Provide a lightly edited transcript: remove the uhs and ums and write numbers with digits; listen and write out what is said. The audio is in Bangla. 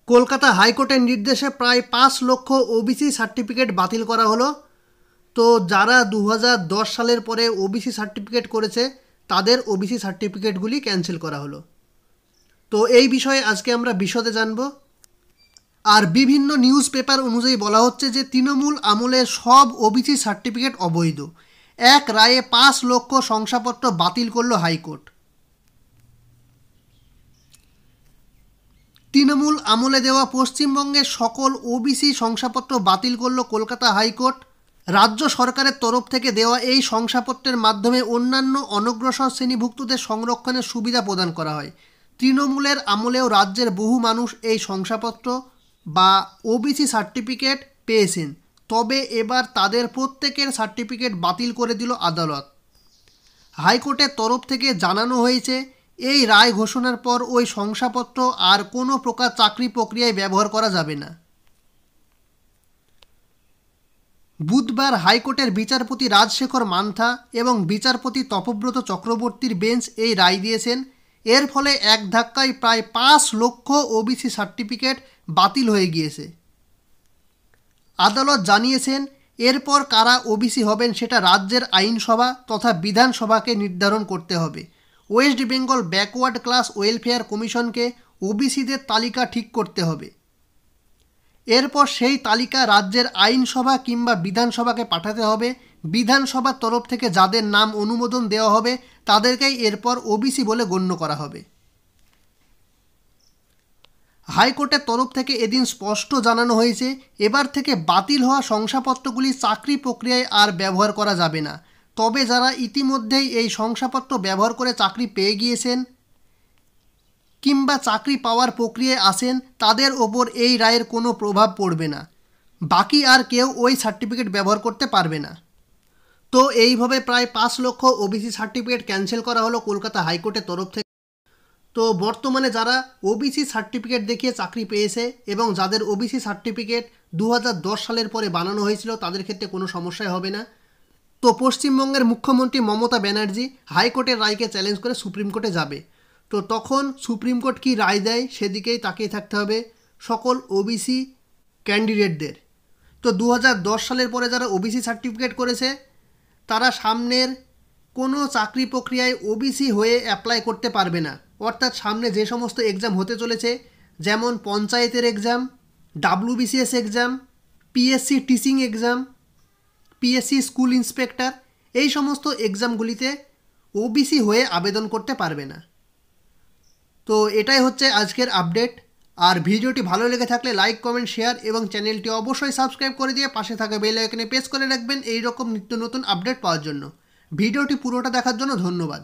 কলকাতা হাইকোর্টের নির্দেশে প্রায় 5 লক্ষ ওবিসি সার্টিফিকেট বাতিল করা হলো। তো যারা 2010 সালের পরে ওবিসি সার্টিফিকেট করেছে তাদের ওবিসি সার্টিফিকেটগুলি ক্যান্সেল করা হলো। তো এই বিষয়ে আজকে আমরা বিশদে জানব। আর বিভিন্ন নিউজ পেপার অনুযায়ী বলা হচ্ছে যে তৃণমূল আমলের সব ওবিসি সার্টিফিকেট অবৈধ। এক রায়ে 5 লক্ষ শংসাপত্র বাতিল করলো হাইকোর্ট। তৃণমূল আমলে দেওয়া পশ্চিমবঙ্গের সকল ওবিসি শংসাপত্র বাতিল করল কলকাতা হাইকোর্ট। রাজ্য সরকারের তরফ থেকে দেওয়া এই শংসাপত্রের মাধ্যমে অন্যান্য অনগ্রসর শ্রেণীভুক্তদের সংরক্ষণের সুবিধা প্রদান করা হয়। তৃণমূলের আমলেও রাজ্যের বহু মানুষ এই শংসাপত্র বা ওবিসি সার্টিফিকেট পেয়েছেন, তবে এবার তাদের প্রত্যেকের সার্টিফিকেট বাতিল করে দিল আদালত। হাইকোর্টের তরফ থেকে জানানো হয়েছে এই রায় ঘোষণার পর ওই শংসাপত্র আর কোনো প্রকার চাকরি প্রক্রিয়ায় ব্যবহার করা যাবে না। বুধবার হাইকোর্টের বিচারপতি রাজশেখর মান্থা এবং বিচারপতি তপব্রত চক্রবর্তীর বেঞ্চ এই রায় দিয়েছেন। এর ফলে এক ধাক্কায় প্রায় 5 লক্ষ ওবিসি সার্টিফিকেট বাতিল হয়ে গিয়েছে। আদালত জানিয়েছেন এরপর কারা ওবিসি হবেন সেটা রাজ্যের আইনসভা তথা বিধানসভাকে নির্ধারণ করতে হবে। West Bengal backward class welfare কমিশনকে ওবিসিদের তালিকা ঠিক করতে হবে। এরপর সেই তালিকা রাজ্যের আইনসভা কিংবা বিধানসভাকে পাঠাতে হবে। বিধানসভার তরফ থেকে যাদের নাম অনুমোদন দেওয়া হবে তাদেরকেই এরপর ওবিসি বলে গণ্য করা হবে। হাইকোর্টের তরফ থেকে এদিন স্পষ্ট জানানো হয়েছে এবার থেকে বাতিল হওয়া শংসাপত্রগুলি চাকরি প্রক্রিয়ায় আর ব্যবহার করা যাবে না। তবে যারা ইতিমধ্যেই এই শংসাপত্র ব্যবহার করে চাকরি পেয়ে গিয়েছেন কিংবা চাকরি পাওয়ার প্রক্রিয়ায় আছেন তাদের ওপর এই রায়ের কোনো প্রভাব পড়বে না। বাকি আর কেউ ওই সার্টিফিকেট ব্যবহার করতে পারবে না। তো এইভাবে প্রায় 5 লক্ষ ওবিসি সার্টিফিকেট ক্যান্সেল করা হলো কলকাতা হাইকোর্টের তরফ থেকে। তো বর্তমানে যারা ওবিসি সার্টিফিকেট দেখিয়ে চাকরি পেয়েছে এবং যাদের ওবিসি সার্টিফিকেট 2010 সালের পরে বানানো হয়েছিল তাদের ক্ষেত্রে কোনো সমস্যাই হবে না। তো পশ্চিমবঙ্গের মুখ্যমন্ত্রী মমতা ব্যানার্জি হাইকোর্টের রায়কে চ্যালেঞ্জ করে সুপ্রিম কোর্টে যাবে। তো তখন সুপ্রিম কোর্ট কী রায় দেয় সেদিকেই তাকিয়ে থাকতে হবে সকল ওবিসি ক্যান্ডিডেটদের। তো 2010 সালের পরে যারা ওবিসি সার্টিফিকেট করেছে তারা সামনের কোনো চাকরি প্রক্রিয়ায় ওবিসি হয়ে অ্যাপ্লাই করতে পারবে না। অর্থাৎ সামনে যে সমস্ত এক্সাম হতে চলেছে যেমন পঞ্চায়েতের exam, WBCS exam, PSC teaching exam, PSC school inspector, এই সমস্ত এক্সামগুলিতে ওবিসি হয়ে আবেদন করতে পারবে না। তো এটাই হচ্ছে আজকের আপডেট। আর ভিডিওটি ভালো লেগে থাকলে লাইক, কমেন্ট, শেয়ার এবং চ্যানেলটি অবশ্যই সাবস্ক্রাইব করে দিয়ে পাশে থাকা বেল আইকনে প্রেস করে রাখবেন এই রকম নিত্য নতুন আপডেট পাওয়ার জন্য। ভিডিওটি পুরোটা দেখার জন্য ধন্যবাদ।